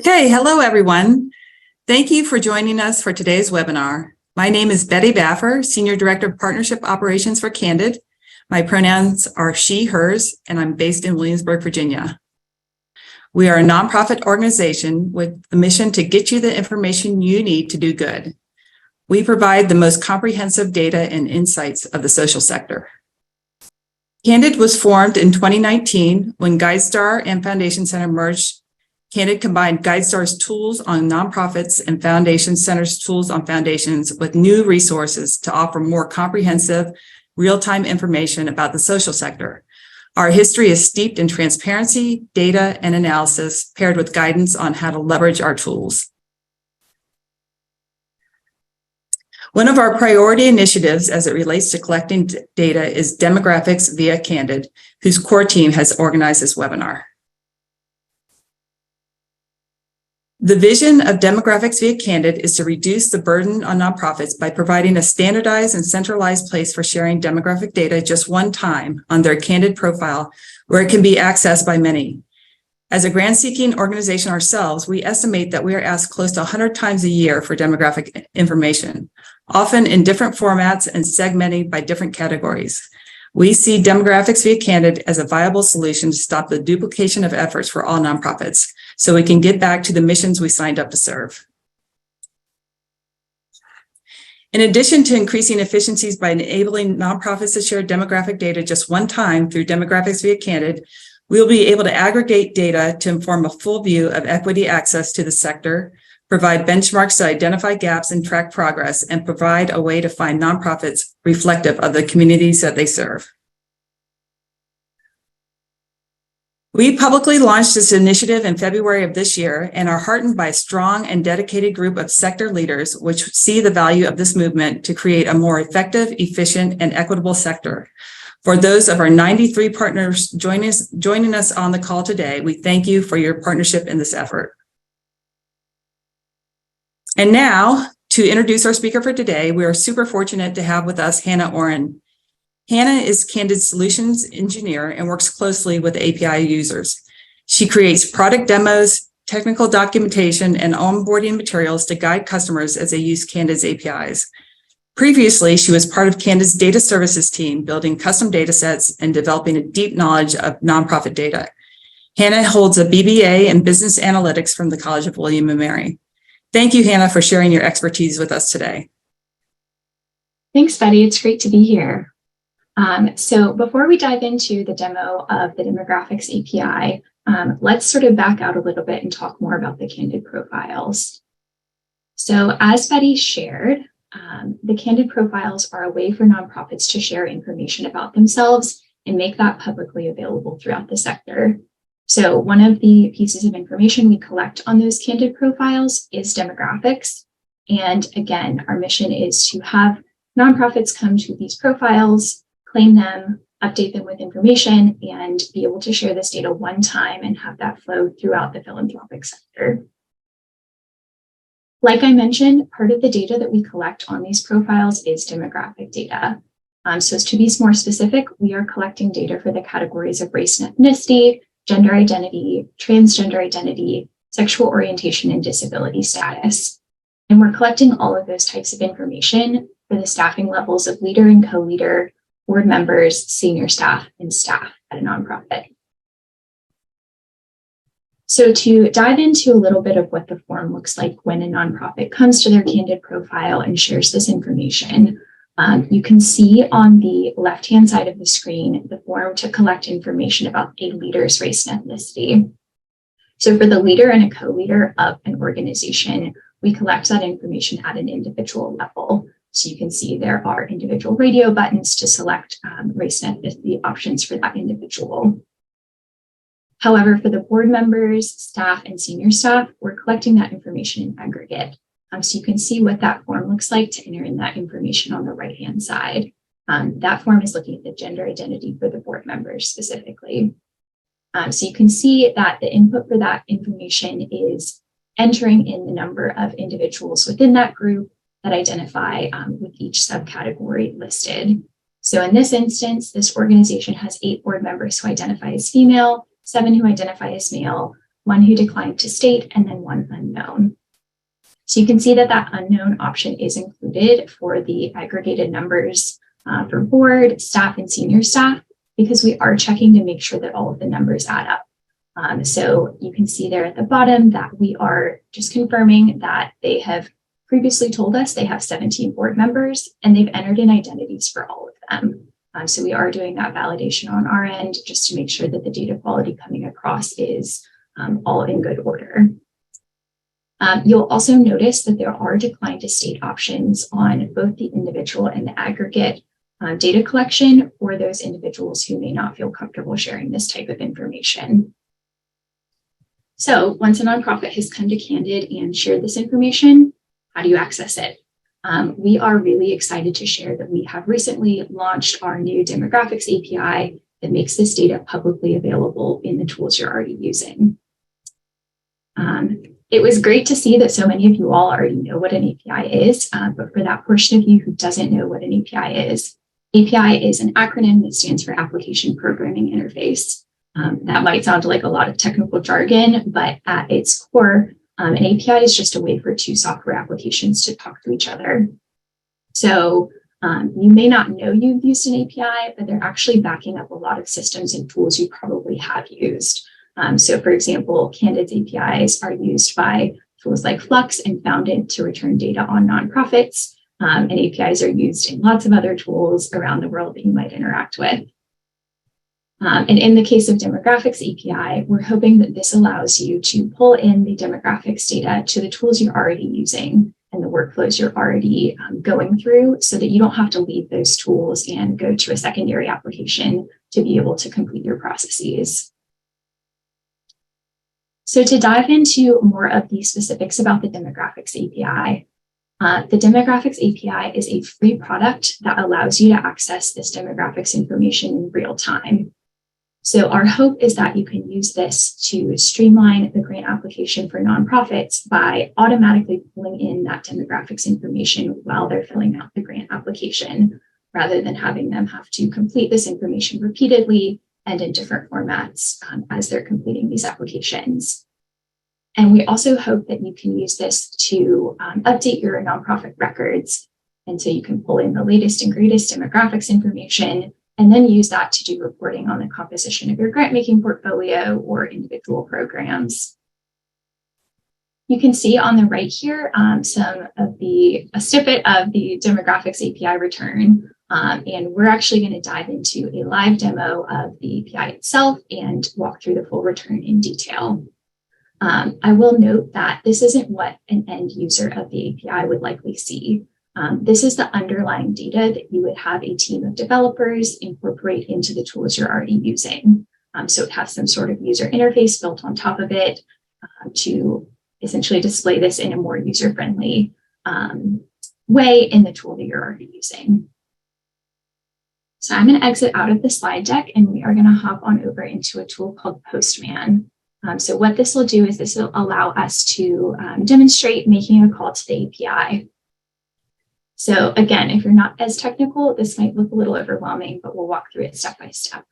Okay, hello everyone. Thank you for joining us for today's webinar. My name is Betty Baffer, Senior Director of Partnership Operations for Candid. My pronouns are she, hers, and I'm based in Williamsburg, Virginia. We are a nonprofit organization with the mission to get you the information you need to do good. We provide the most comprehensive data and insights of the social sector. Candid was formed in 2019 when GuideStar and Foundation Center merged. Candid combined GuideStar's tools on nonprofits and Foundation Center's tools on foundations with new resources to offer more comprehensive, real-time information about the social sector. Our history is steeped in transparency, data, and analysis paired with guidance on how to leverage our tools. One of our priority initiatives as it relates to collecting data is demographics via Candid, whose core team has organized this webinar. The vision of demographics via Candid is to reduce the burden on nonprofits by providing a standardized and centralized place for sharing demographic data just one time on their Candid profile, where it can be accessed by many. As a grant-seeking organization ourselves, we estimate that we are asked close to 100 times a year for demographic information, often in different formats and segmented by different categories. We see demographics via Candid as a viable solution to stop the duplication of efforts for all nonprofits, so we can get back to the missions we signed up to serve. In addition to increasing efficiencies by enabling nonprofits to share demographic data just one time through demographics via Candid, we will be able to aggregate data to inform a full view of equity access to the sector, provide benchmarks to identify gaps and track progress, and provide a way to find nonprofits reflective of the communities that they serve. We publicly launched this initiative in February of this year and are heartened by a strong and dedicated group of sector leaders which see the value of this movement to create a more effective, efficient, and equitable sector. For those of our 93 partners joining us on the call today, we thank you for your partnership in this effort. And now, to introduce our speaker for today, we are super fortunate to have with us Hannah Oren. Hannah is Candid Solutions Engineer and works closely with API users. She creates product demos, technical documentation, and onboarding materials to guide customers as they use Candid's APIs. Previously, she was part of Candid's data services team, building custom data sets and developing a deep knowledge of nonprofit data. Hannah holds a BBA in business analytics from the College of William & Mary. Thank you, Hannah, for sharing your expertise with us today. Thanks, Betty. It's great to be here. So before we dive into the demo of the demographics API, let's sort of back out a little bit and talk more about the Candid profiles. So as Betty shared, the Candid profiles are a way for nonprofits to share information about themselves and make that publicly available throughout the sector. So one of the pieces of information we collect on those Candid profiles is demographics. And again, our mission is to have nonprofits come to these profiles, claim them, update them with information, and be able to share this data one time and have that flow throughout the philanthropic sector. Like I mentioned, part of the data that we collect on these profiles is demographic data. So to be more specific, we are collecting data for the categories of race and ethnicity, gender identity, transgender identity, sexual orientation, and disability status. And we're collecting all of those types of information for the staffing levels of leader and co-leader, board members, senior staff, and staff at a nonprofit. So to dive into a little bit of what the form looks like when a nonprofit comes to their Candid profile and shares this information, you can see on the left-hand side of the screen the form to collect information about a leader's race and ethnicity. So for the leader and a co-leader of an organization, we collect that information at an individual level. So you can see there are individual radio buttons to select race and ethnicity options for that individual. However, for the board members, staff, and senior staff, we're collecting that information in aggregate. So you can see what that form looks like to enter in that information on the right-hand side. That form is looking at the gender identity for the board members specifically. So you can see that the input for that information is entering in the number of individuals within that group that identify with each subcategory listed. So in this instance, this organization has 8 board members who identify as female, 7 who identify as male, one who declined to state, and then one unknown. So you can see that that unknown option is included for the aggregated numbers for board, staff, and senior staff, because we are checking to make sure that all of the numbers add up. So you can see there at the bottom that we are just confirming that they have previously told us they have 17 board members and they've entered in identities for all of them. So we are doing that validation on our end just to make sure that the data quality coming across is all in good order. You'll also notice that there are decline to state options on both the individual and the aggregate data collection for those individuals who may not feel comfortable sharing this type of information. So once a nonprofit has come to Candid and shared this information, how do you access it? We are really excited to share that we have recently launched our new demographics API that makes this data publicly available in the tools you're already using. It was great to see that so many of you all already know what an API is, but for that portion of you who doesn't know what an API is an acronym that stands for Application Programming Interface. That might sound like a lot of technical jargon, but at its core, an API is just a way for two software applications to talk to each other. So you may not know you've used an API, but they're actually backing up a lot of systems and tools you probably have used. So for example, Candid's APIs are used by tools like Flux and Founded to return data on nonprofits, and APIs are used in lots of other tools around the world that you might interact with. And in the case of demographics API, we're hoping that this allows you to pull in the demographics data to the tools you're already using and the workflows you're already going through so that you don't have to leave those tools and go to a secondary application to be able to complete your processes. So to dive into more of the specifics about the demographics API, the demographics API is a free product that allows you to access this demographics information in real time. So our hope is that you can use this to streamline the grant application for nonprofits by automatically pulling in that demographics information while they're filling out the grant application, rather than having them have to complete this information repeatedly and in different formats as they're completing these applications. And we also hope that you can use this to update your nonprofit records. And so you can pull in the latest and greatest demographics information and then use that to do reporting on the composition of your grant-making portfolio or individual programs. You can see on the right here a snippet of the demographics API return. And we're actually going to dive into a live demo of the API itself and walk through the full return in detail. I will note that this isn't what an end user of the API would likely see. This is the underlying data that you would have a team of developers incorporate into the tools you're already using. So it has some sort of user interface built on top of it to essentially display this in a more user-friendly way in the tool that you're already using. So I'm going to exit out of the slide deck and we are going to hop on over into a tool called Postman. So what this will do is this will allow us to demonstrate making a call to the API. So again, if you're not as technical, this might look a little overwhelming, but we'll walk through it step by step.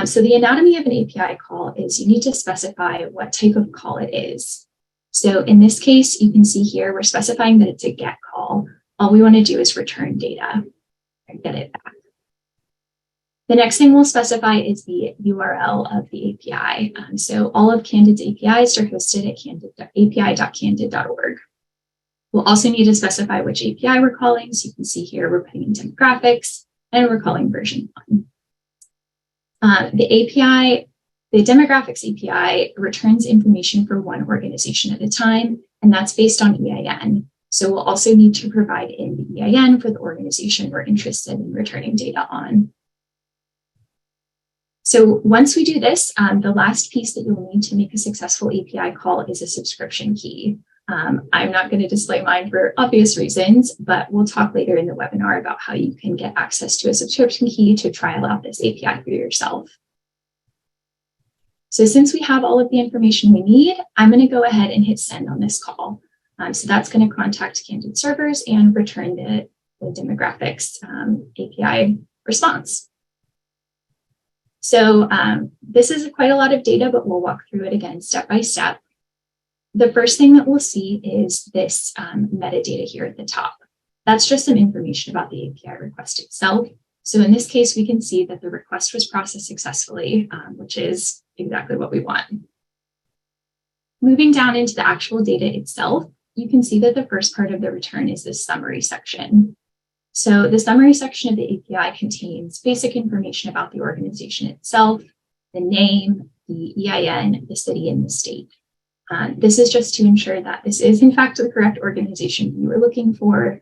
So the anatomy of an API call is you need to specify what type of call it is. So in this case, you can see here, we're specifying that it's a GET call. All we want to do is return data and get it back. The next thing we'll specify is the URL of the API. So all of Candid's APIs are hosted at api.candid.org. We'll also need to specify which API we're calling. So you can see here, we're putting in demographics and we're calling version 1. The demographics API returns information for one organization at a time, and that's based on EIN. So we'll also need to provide in the EIN for the organization we're interested in returning data on. So once we do this, the last piece that you'll need to make a successful API call is a subscription key. I'm not going to display mine for obvious reasons, but we'll talk later in the webinar about how you can get access to a subscription key to trial out this API for yourself. So since we have all of the information we need, I'm going to go ahead and hit send on this call. So that's going to contact Candid servers and return the demographics API response. So this is quite a lot of data, but we'll walk through it again step by step. The first thing that we'll see is this metadata here at the top. That's just some information about the API request itself. So in this case, we can see that the request was processed successfully, which is exactly what we want. Moving down into the actual data itself, you can see that the first part of the return is this summary section. So the summary section of the API contains basic information about the organization itself, the name, the EIN, the city, and the state. This is just to ensure that this is in fact the correct organization you were looking for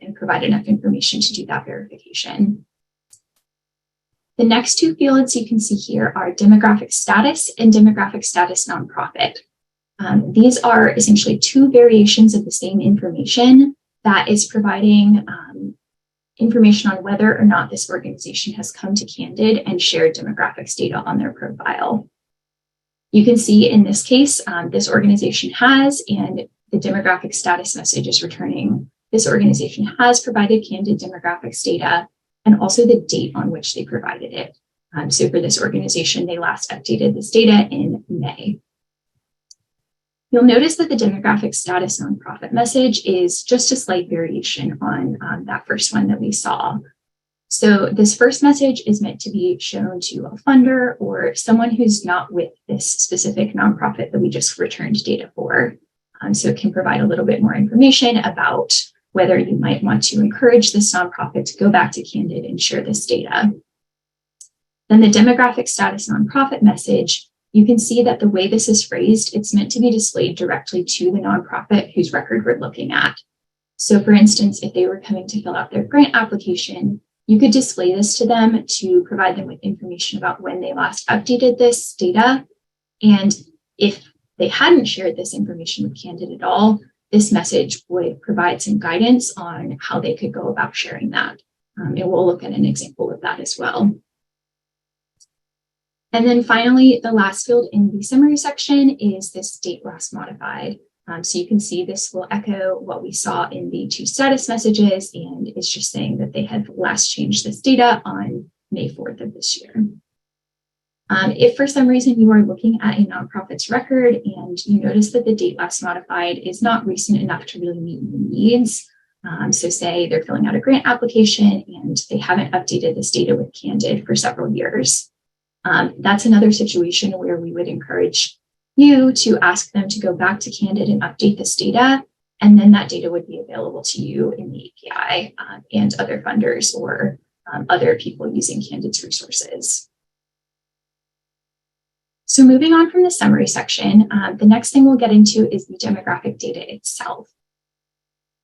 and provide enough information to do that verification. The next two fields you can see here are demographic status and demographic status nonprofit. These are essentially two variations of the same information that is providing information on whether or not this organization has come to Candid and shared demographics data on their profile. You can see in this case, this organization has, and the demographic status message is returning, this organization has provided Candid demographics data and also the date on which they provided it. So for this organization, they last updated this data in May. You'll notice that the demographic status nonprofit message is just a slight variation on that first one that we saw. So this first message is meant to be shown to a funder or someone who's not with this specific nonprofit that we just returned data for. So it can provide a little bit more information about whether you might want to encourage this nonprofit to go back to Candid and share this data. Then the demographic status nonprofit message, you can see that the way this is phrased, it's meant to be displayed directly to the nonprofit whose record we're looking at. So for instance, if they were coming to fill out their grant application, you could display this to them to provide them with information about when they last updated this data. And if they hadn't shared this information with Candid at all, this message would provide some guidance on how they could go about sharing that. And we'll look at an example of that as well. And then finally, the last field in the summary section is this date last modified. So you can see this will echo what we saw in the two status messages, and it's just saying that they had last changed this data on May 4th of this year. If for some reason you are looking at a nonprofit's record and you notice that the date last modified is not recent enough to really meet your needs, so say they're filling out a grant application and they haven't updated this data with Candid for several years, that's another situation where we would encourage you to ask them to go back to Candid and update this data, and then that data would be available to you in the API and other funders or other people using Candid's resources. So moving on from the summary section, the next thing we'll get into is the demographic data itself.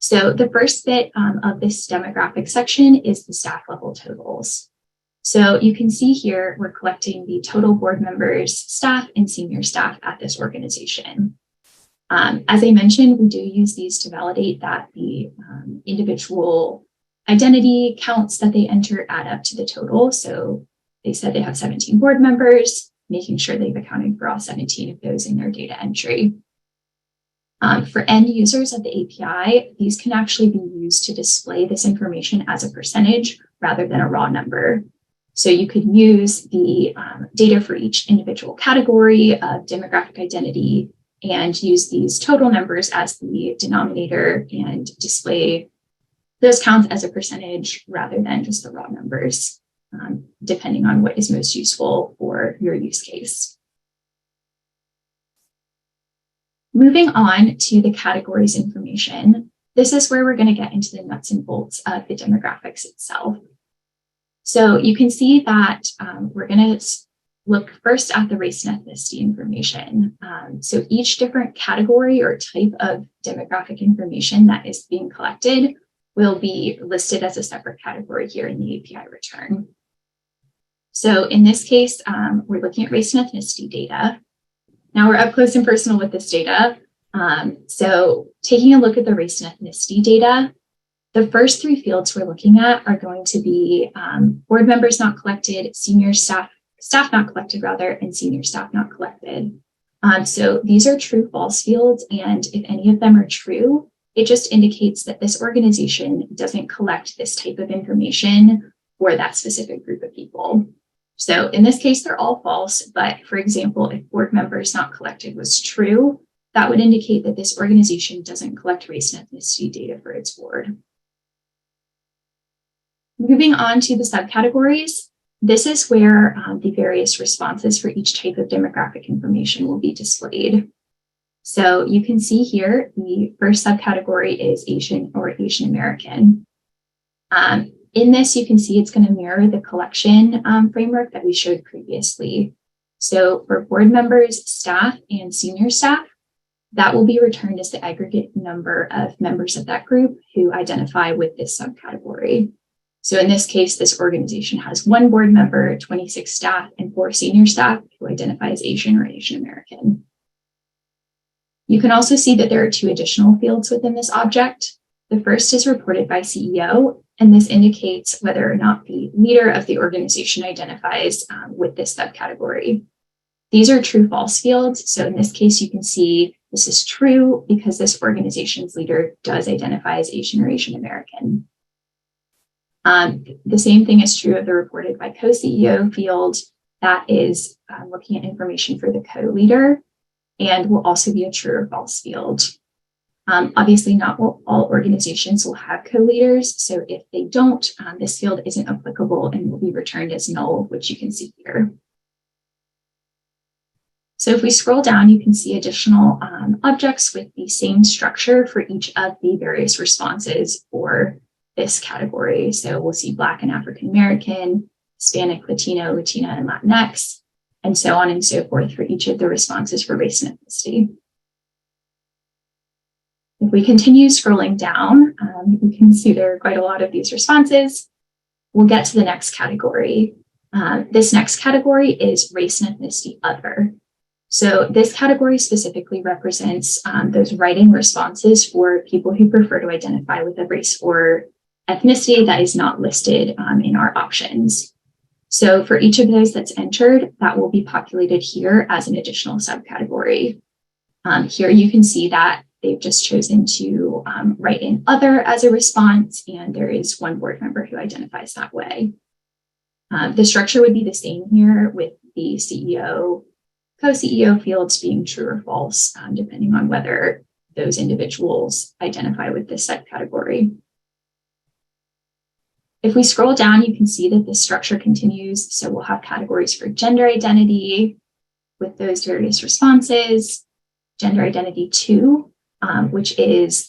So the first bit of this demographic section is the staff level totals. So you can see here, we're collecting the total board members, staff, and senior staff at this organization. As I mentioned, we do use these to validate that the individual identity counts that they enter add up to the total. So they said they have 17 board members, making sure they've accounted for all 17 of those in their data entry. For end users of the API, these can actually be used to display this information as a percentage rather than a raw number. So you could use the data for each individual category of demographic identity and use these total numbers as the denominator and display those counts as a percentage rather than just the raw numbers, depending on what is most useful for your use case. Moving on to the categories information, this is where we're going to get into the nuts and bolts of the demographics itself. So you can see that we're going to look first at the race and ethnicity information. So each different category or type of demographic information that is being collected will be listed as a separate category here in the API return. So in this case, we're looking at race and ethnicity data. Now we're up close and personal with this data. So taking a look at the race and ethnicity data, the first three fields we're looking at are going to be board members not collected, senior staff not collected rather, and senior staff not collected. So these are true false fields, and if any of them are true, it just indicates that this organization doesn't collect this type of information for that specific group of people. So in this case, they're all false. But for example, if board members not collected was true, that would indicate that this organization doesn't collect race and ethnicity data for its board. Moving on to the subcategories, this is where the various responses for each type of demographic information will be displayed. So you can see here, the first subcategory is Asian or Asian American. In this, you can see it's going to mirror the collection framework that we showed previously. So for board members, staff, and senior staff, that will be returned as the aggregate number of members of that group who identify with this subcategory. So in this case, this organization has 1 board member, 26 staff, and 4 senior staff who identify as Asian or Asian American. You can also see that there are 2 additional fields within this object. The first is reported by CEO, and this indicates whether or not the leader of the organization identifies with this subcategory. These are true-false fields. So in this case, you can see this is true because this organization's leader does identify as Asian or Asian American. The same thing is true of the reported by co-CEO field. That is looking at information for the co-leader and will also be a true or false field. Obviously, not all organizations will have co-leaders. So if they don't, this field isn't applicable and will be returned as null, which you can see here. So if we scroll down, you can see additional objects with the same structure for each of the various responses for this category. So we'll see Black and African American, Hispanic, Latino, Latina, and Latinx, and so on and so forth for each of the responses for race and ethnicity. If we continue scrolling down, you can see there are quite a lot of these responses. We'll get to the next category. This next category is race and ethnicity other. So this category specifically represents those writing responses for people who prefer to identify with a race or ethnicity that is not listed in our options. So for each of those that's entered, that will be populated here as an additional subcategory. Here you can see that they've just chosen to write in other as a response, and there is 1 board member who identifies that way. The structure would be the same here with the CEO, co-CEO fields being true or false, depending on whether those individuals identify with this subcategory. If we scroll down, you can see that this structure continues. So we'll have categories for gender identity with those various responses, gender identity 2, which is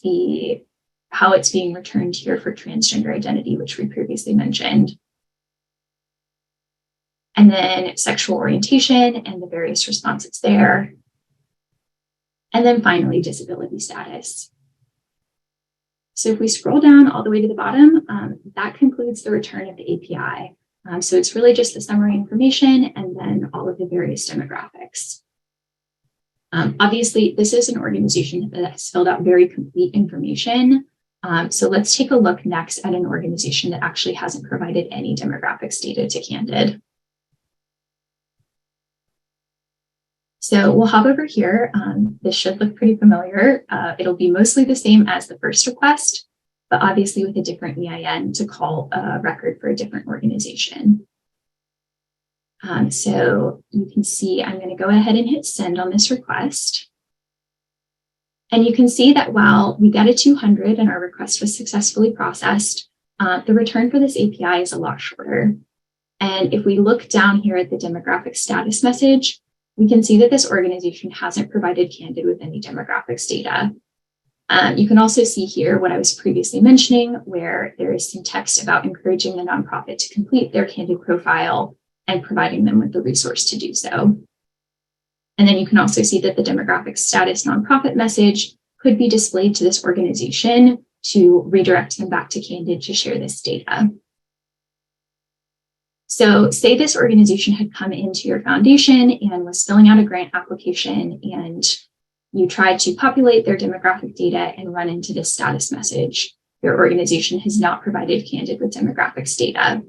how it's being returned here for transgender identity, which we previously mentioned. And then sexual orientation and the various responses there. And then finally, disability status. So if we scroll down all the way to the bottom, that concludes the return of the API. So it's really just the summary information and then all of the various demographics. Obviously, this is an organization that has filled out very complete information. So let's take a look next at an organization that actually hasn't provided any demographics data to Candid. So we'll hop over here. This should look pretty familiar. It'll be mostly the same as the first request, but obviously with a different EIN to call a record for a different organization. So you can see I'm going to go ahead and hit send on this request. And you can see that while we got a 200 and our request was successfully processed, the return for this API is a lot shorter. And if we look down here at the demographic status message, we can see that this organization hasn't provided Candid with any demographics data. You can also see here what I was previously mentioning, where there is some text about encouraging the nonprofit to complete their Candid profile and providing them with the resource to do so. And then you can also see that the demographic status nonprofit message could be displayed to this organization to redirect them back to Candid to share this data. So say this organization had come into your foundation and was filling out a grant application and you tried to populate their demographic data and run into this status message. Your organization has not provided Candid with demographics data.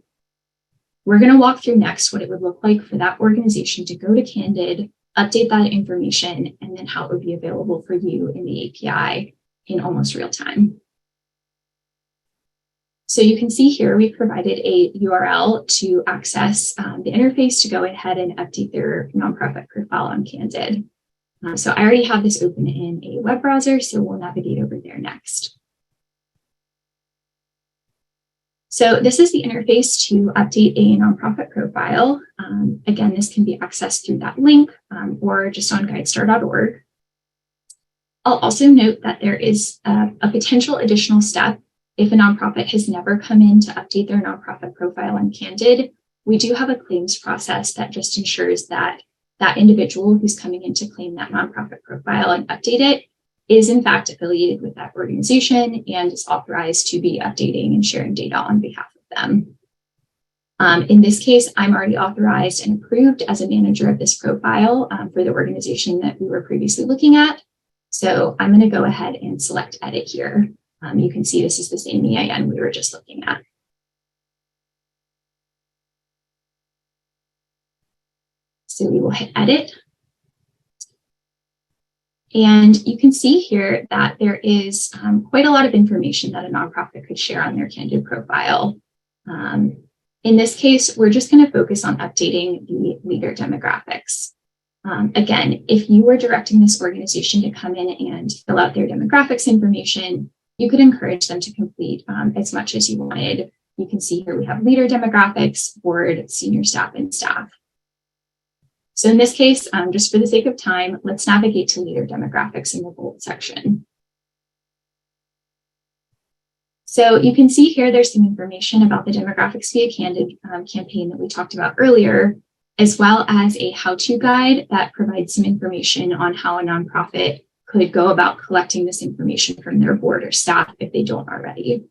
We're going to walk through next what it would look like for that organization to go to Candid, update that information, and then how it would be available for you in the API in almost real time. So you can see here, we've provided a URL to access the interface to go ahead and update their nonprofit profile on Candid. So I already have this open in a web browser, so we'll navigate over there next. So this is the interface to update a nonprofit profile. Again, this can be accessed through that link or just on guidestar.org. I'll also note that there is a potential additional step if a nonprofit has never come in to update their nonprofit profile on Candid. We do have a claims process that just ensures that that individual who's coming in to claim that nonprofit profile and update it is in fact affiliated with that organization and is authorized to be updating and sharing data on behalf of them. In this case, I'm already authorized and approved as a manager of this profile for the organization that we were previously looking at. So I'm going to go ahead and select edit here. You can see this is the same EIN we were just looking at. So we will hit edit. And you can see here that there is quite a lot of information that a nonprofit could share on their Candid profile. In this case, we're just going to focus on updating the leader demographics. Again, if you were directing this organization to come in and fill out their demographics information, you could encourage them to complete as much as you wanted. You can see here we have leader demographics, board, senior staff, and staff. So in this case, just for the sake of time, let's navigate to leader demographics in the bold section. So you can see here there's some information about the Demographics via Candid campaign that we talked about earlier, as well as a how-to guide that provides some information on how a nonprofit could go about collecting this information from their board or staff if they don't already.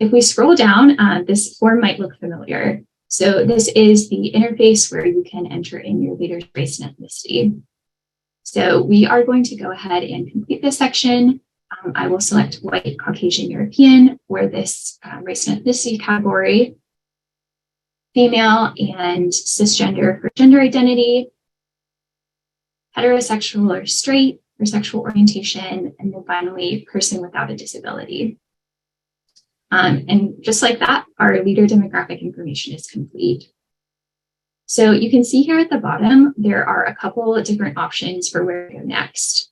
If we scroll down, this form might look familiar. So this is the interface where you can enter in your leader's race and ethnicity. So we are going to go ahead and complete this section. I will select white, Caucasian, European for this race and ethnicity category, female and cisgender for gender identity, heterosexual or straight for sexual orientation, and then finally, person without a disability. And just like that, our leader demographic information is complete. So you can see here at the bottom, there are a couple of different options for where to go next.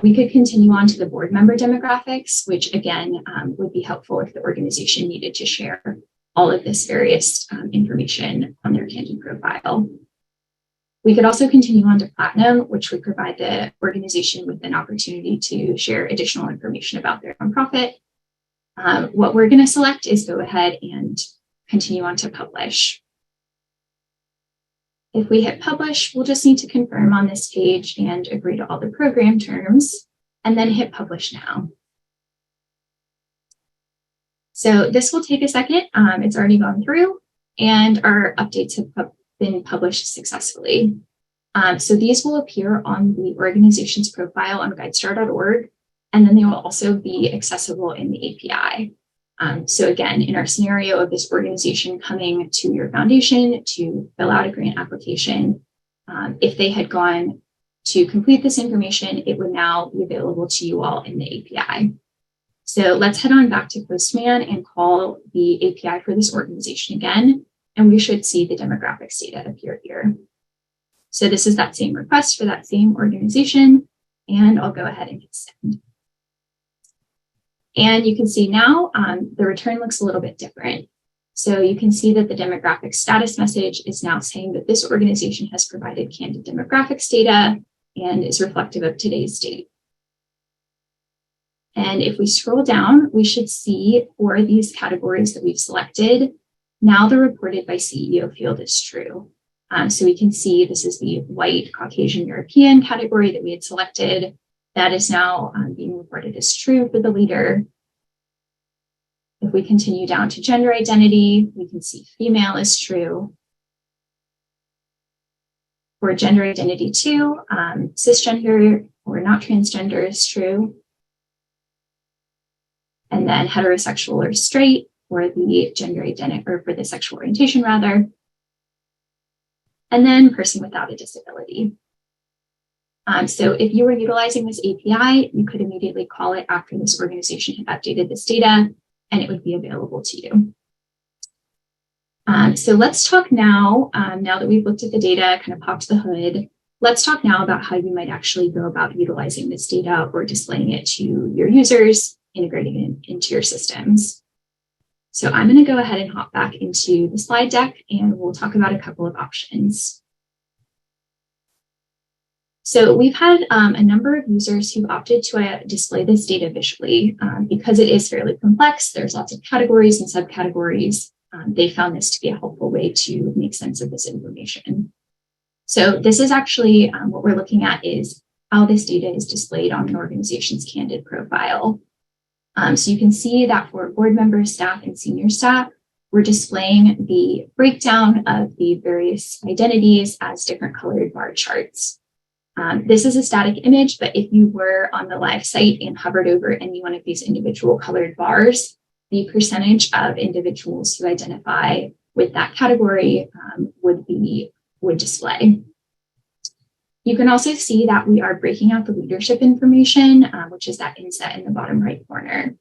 We could continue on to the board member demographics, which again, would be helpful if the organization needed to share all of this various information on their Candid profile. We could also continue on to Platinum, which would provide the organization with an opportunity to share additional information about their nonprofit. What we're going to select is go ahead and continue on to Publish. If we hit Publish, we'll just need to confirm on this page and agree to all the program terms, and then hit Publish Now. So this will take a second. It's already gone through, and our updates have been published successfully. So these will appear on the organization's profile on guidestar.org, and then they will also be accessible in the API. So again, in our scenario of this organization coming to your foundation to fill out a grant application, if they had gone to complete this information, it would now be available to you all in the API. So let's head on back to Postman and call the API for this organization again, and we should see the demographics data appear here. So this is that same request for that same organization, and I'll go ahead and hit send. And you can see now the return looks a little bit different. So you can see that the demographic status message is now saying that this organization has provided Candid demographics data and is reflective of today's date. And if we scroll down, we should see for these categories that we've selected, now the reported by CEO field is true. So we can see this is the white, Caucasian, European category that we had selected. That is now being reported as true for the leader. If we continue down to gender identity, we can see female is true. For gender identity 2, cisgender or not transgender is true. And then heterosexual or straight for the gender identity, or for the sexual orientation rather. And then person without a disability. So if you were utilizing this API, you could immediately call it after this organization had updated this data, and it would be available to you. So let's talk now, now that we've looked at the data, kind of popped the hood, let's talk now about how you might actually go about utilizing this data or displaying it to your users, integrating it into your systems. So I'm going to go ahead and hop back into the slide deck, and we'll talk about a couple of options. So we've had a number of users who've opted to display this data visually because it is fairly complex. There's lots of categories and subcategories. They found this to be a helpful way to make sense of this information. So this is actually what we're looking at is how this data is displayed on an organization's Candid profile. So you can see that for board members, staff, and senior staff, we're displaying the breakdown of the various identities as different colored bar charts. This is a static image, but if you were on the live site and hovered over any one of these individual colored bars, the percentage of individuals who identify with that category would display. You can also see that we are breaking out the leadership information, which is that inset in the bottom right corner.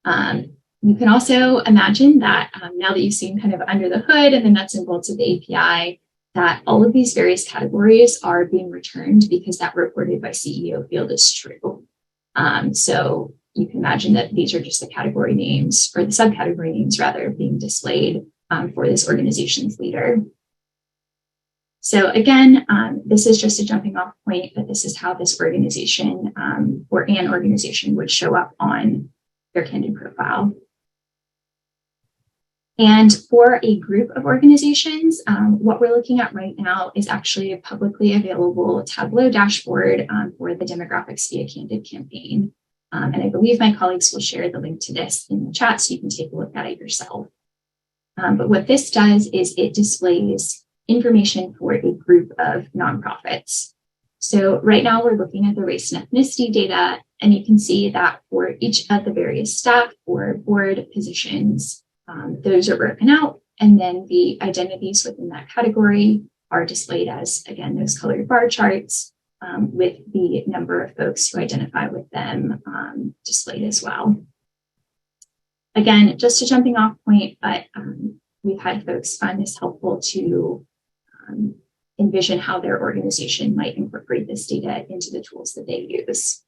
You can also imagine that now that you've seen kind of under the hood and the nuts and bolts of the API, that all of these various categories are being returned because that reported by CEO field is true. So you can imagine that these are just the category names, or the subcategory names rather, being displayed for this organization's leader. So again, this is just a jumping off point, but this is how this organization or an organization would show up on their Candid profile. And for a group of organizations, what we're looking at right now is actually a publicly available Tableau dashboard for the Demographics via Candid campaign. And I believe my colleagues will share the link to this in the chat so you can take a look at it yourself. But what this does is it displays information for a group of nonprofits. So right now we're looking at the race and ethnicity data, and you can see that for each of the various staff or board positions, those are broken out, and then the identities within that category are displayed as, again, those colored bar charts with the number of folks who identify with them displayed as well. Again, just a jumping off point, but we've had folks find this helpful to envision how their organization might incorporate this data into the tools that they use.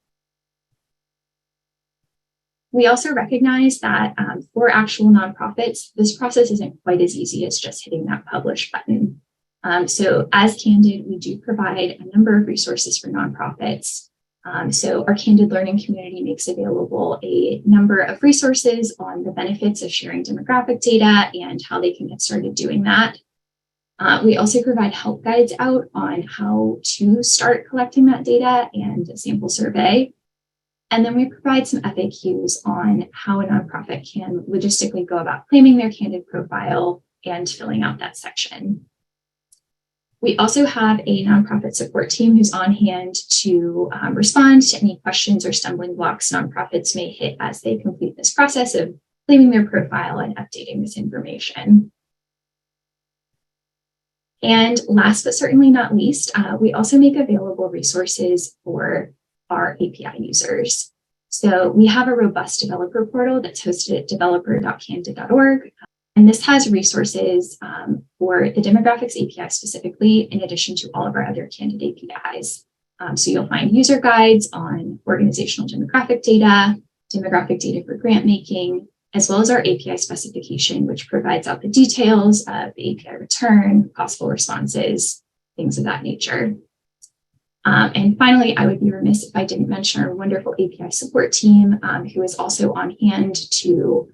We also recognize that for actual nonprofits, this process isn't quite as easy as just hitting that publish button. So as Candid, we do provide a number of resources for nonprofits. So our Candid Learning community makes available a number of resources on the benefits of sharing demographic data and how they can get started doing that. We also provide help guides out on how to start collecting that data and a sample survey. And then we provide some FAQs on how a nonprofit can logistically go about claiming their Candid profile and filling out that section. We also have a nonprofit support team who's on hand to respond to any questions or stumbling blocks nonprofits may hit as they complete this process of claiming their profile and updating this information. And last but certainly not least, we also make available resources for our API users. So we have a robust developer portal that's hosted at developer.candid.org. And this has resources for the demographics API specifically, in addition to all of our other Candid APIs. So you'll find user guides on organizational demographic data for grant making, as well as our API specification, which provides out the details of the API return, possible responses, things of that nature. And finally, I would be remiss if I didn't mention our wonderful API support team, who is also on hand to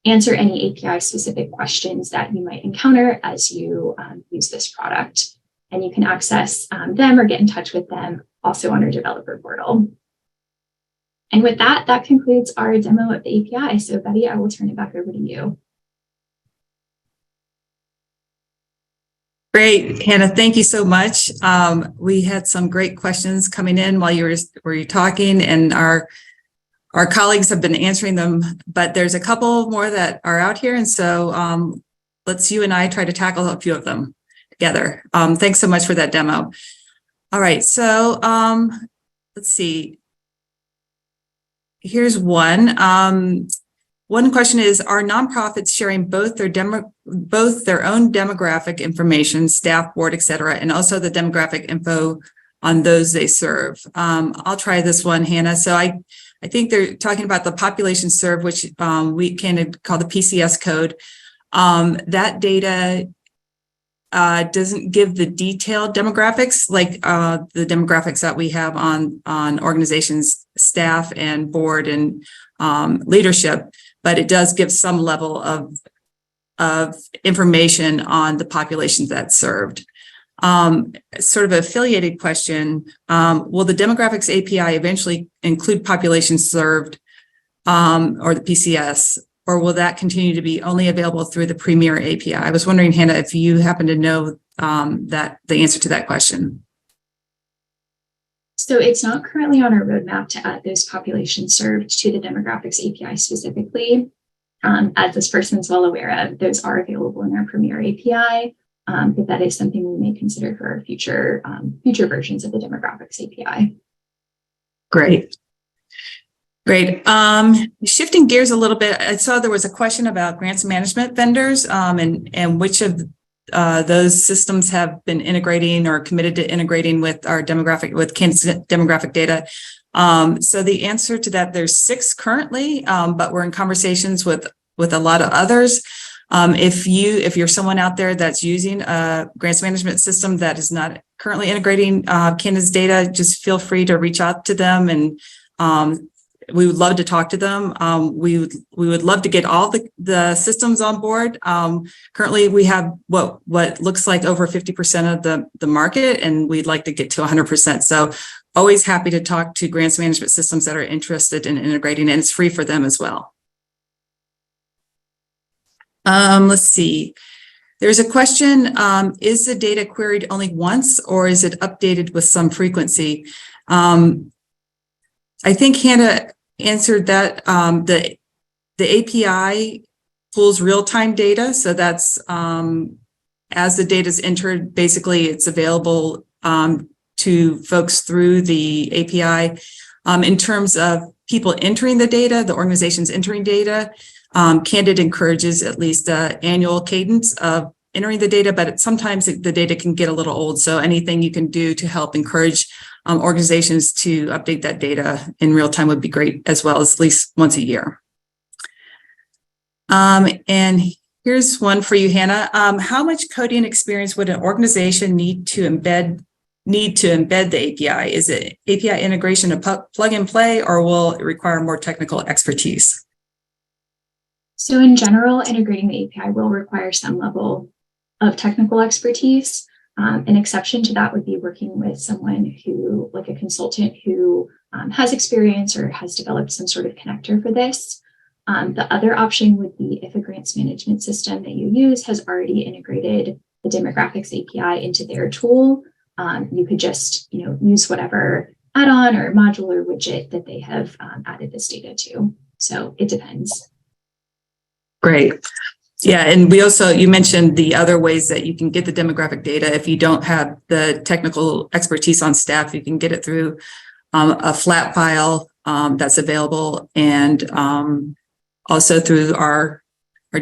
answer any API-specific questions that you might encounter as you use this product. And you can access them or get in touch with them also on our developer portal. And with that, that concludes our demo of the API. So Betty, I will turn it back over to you. Great, Hannah, thank you so much. We had some great questions coming in while you were talking, and our colleagues have been answering them, but there's a couple more that are out here. And so let's you and I try to tackle a few of them together. Thanks so much for that demo. All right, so let's see. Here's one. One question is, are nonprofits sharing both their own demographic information, staff, board, et cetera, and also the demographic info on those they serve? I'll try this one, Hannah. So I think they're talking about the population served, which we can call the PCS code. That data doesn't give the detailed demographics like the demographics that we have on organizations, staff and board and leadership, but it does give some level of information on the populations that's served. Sort of affiliated question, will the demographics API eventually include populations served or the PCS, or will that continue to be only available through the Premier API? I was wondering, Hannah, if you happen to know the answer to that question. So it's not currently on our roadmap to add those populations served to the demographics API specifically. As this person's well aware of, those are available in our Premier API, but that is something we may consider for our future versions of the demographics API. Great. Shifting gears a little bit, I saw there was a question about grants management vendors and which of those systems have been integrating or committed to integrating with our demographic data. So the answer to that, there's 6 currently, but we're in conversations with a lot of others. If you're someone out there that's using a grants management system that is not currently integrating Candid's data, just feel free to reach out to them, and we would love to talk to them. We would love to get all the systems on board. Currently, we have what looks like over 50% of the market, and we'd like to get to 100%. So always happy to talk to grants management systems that are interested in integrating, and it's free for them as well. Let's see. There's a question, is the data queried only once, or is it updated with some frequency? I think Hannah answered that. The API pulls real-time data, so that's as the data is entered, basically it's available to folks through the API. In terms of people entering the data, the organizations entering data, Candid encourages at least an annual cadence of entering the data, but sometimes the data can get a little old. So anything you can do to help encourage organizations to update that data in real time would be great, as well as at least once a year. And here's one for you, Hannah. How much coding experience would an organization need to embed the API? Is it API integration a plug and play, or will it require more technical expertise? So in general, integrating the API will require some level of technical expertise. An exception to that would be working with someone who, like a consultant who has experience or has developed some sort of connector for this. The other option would be if a grants management system that you use has already integrated the demographics API into their tool. You could just use whatever add-on or module or widget that they have added this data to. So it depends. Great. Yeah, and you mentioned the other ways that you can get the demographic data. If you don't have the technical expertise on staff, you can get it through a flat file that's available, and also through our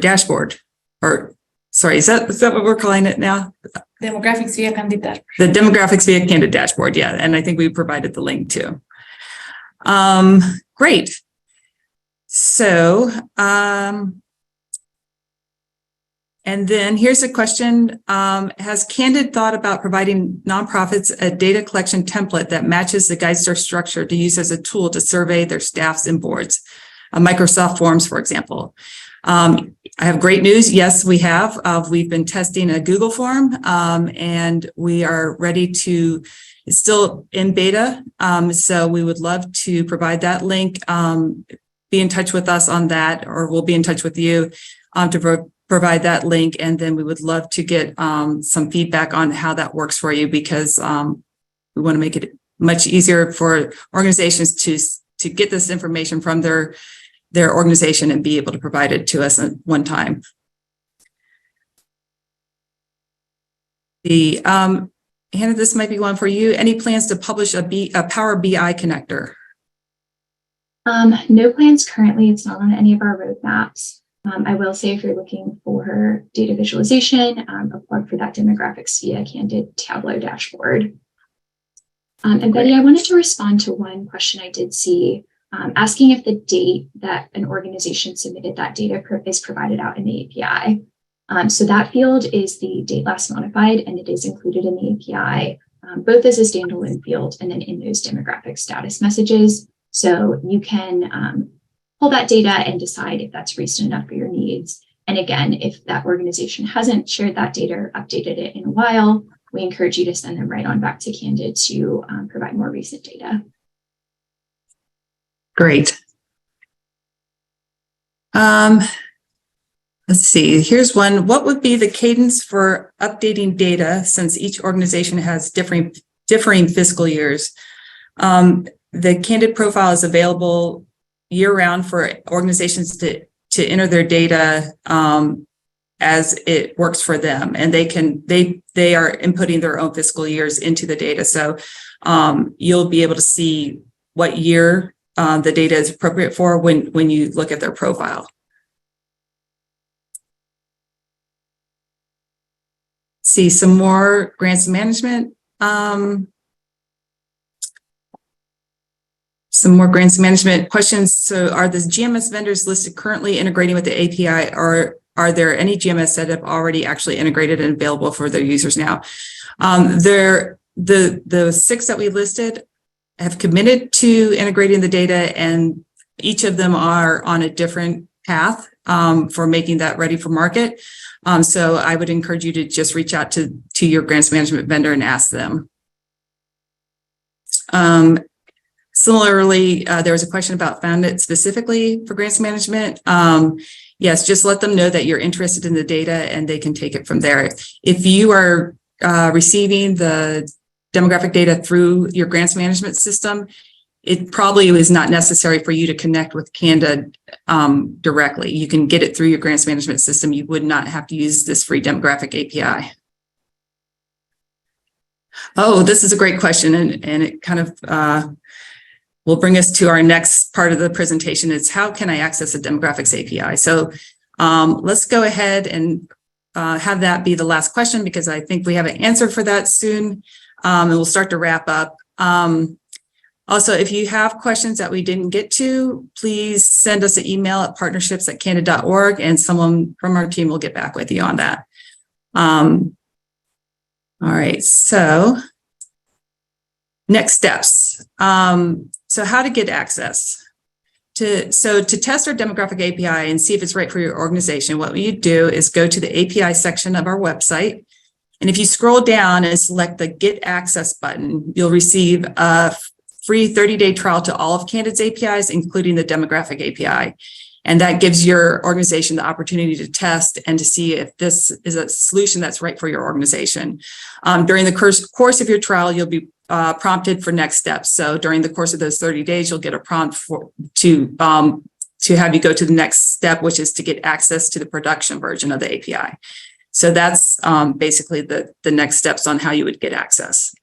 dashboard. Or sorry, is that what we're calling it now? Demographics via Candid dashboard. The demographics via Candid dashboard, yeah, and I think we provided the link too. Great. So. And then here's a question. Has Candid thought about providing nonprofits a data collection template that matches the GuideStar structure to use as a tool to survey their staffs and boards? Microsoft Forms, for example. I have great news. Yes, we have. We've been testing a Google form, and we are ready to, it's still in beta. So we would love to provide that link. Be in touch with us on that, or we'll be in touch with you to provide that link, and then we would love to get some feedback on how that works for you, because we want to make it much easier for organizations to get this information from their organization and be able to provide it to us at one time. Hannah, this might be one for you. Any plans to publish a Power BI connector? No plans currently. It's not on any of our roadmaps. I will say if you're looking for data visualization, a plug for that demographics via Candid Tableau dashboard. And Betty, I wanted to respond to one question I did see, asking if the date that an organization submitted that data is provided out in the API. So that field is the date last modified, and it is included in the API, both as a standalone field and then in those demographic status messages. So you can pull that data and decide if that's recent enough for your needs. And again, if that organization hasn't shared that data or updated it in a while, we encourage you to send them right on back to Candid to provide more recent data. Great. Let's see, here's one. What would be the cadence for updating data since each organization has differing fiscal years? The Candid profile is available year-round for organizations to enter their data as it works for them, and they are inputting their own fiscal years into the data. So you'll be able to see what year the data is appropriate for when you look at their profile. See some more grants management. Some more grants management questions. So are the GMS vendors listed currently integrating with the API, or are there any GMS that have already actually integrated and available for their users now? The 6 that we listed have committed to integrating the data, and each of them are on a different path for making that ready for market. So I would encourage you to just reach out to your grants management vendor and ask them. Similarly, there was a question about Foundit specifically for grants management. Yes, just let them know that you're interested in the data and they can take it from there. If you are receiving the demographic data through your grants management system, it probably is not necessary for you to connect with Candid directly. You can get it through your grants management system. You would not have to use this free demographic API. Oh, this is a great question, and it kind of will bring us to our next part of the presentation. Is how can I access a demographics API? So let's go ahead and have that be the last question, because I think we have an answer for that soon, and we'll start to wrap up. Also, if you have questions that we didn't get to, please send us an email at partnerships@candid.org, and someone from our team will get back with you on that. All right, so next steps. So how to get access. To test our demographic API and see if it's right for your organization, what you do is go to the API section of our website. And if you scroll down and select the Get Access button, you'll receive a free 30-day trial to all of Candid's APIs, including the demographic API. And that gives your organization the opportunity to test and to see if this is a solution that's right for your organization. During the course of your trial, you'll be prompted for next steps. So during the course of those 30 days, you'll get a prompt to have you go to the next step, which is to get access to the production version of the API. So that's basically the next steps on how you would get access.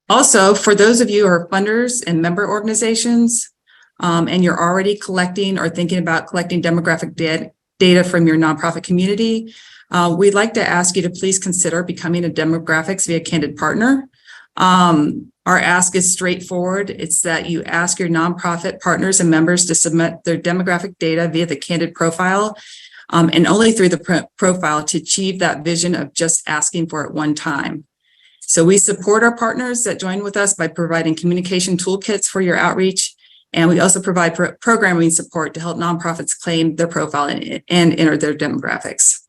Also, for those of you who are funders and member organizations, and you're already collecting or thinking about collecting demographic data from your nonprofit community, we'd like to ask you to please consider becoming a Demographics via Candid partner. Our ask is straightforward. It's that you ask your nonprofit partners and members to submit their demographic data via the Candid profile, and only through the profile to achieve that vision of just asking for it one time. So we support our partners that join with us by providing communication toolkits for your outreach. And we also provide programming support to help nonprofits claim their profile and enter their demographics.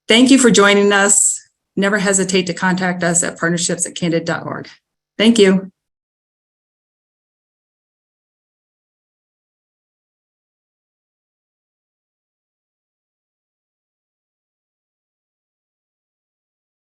Thank you for joining us. Never hesitate to contact us at partnerships@candid.org. Thank you.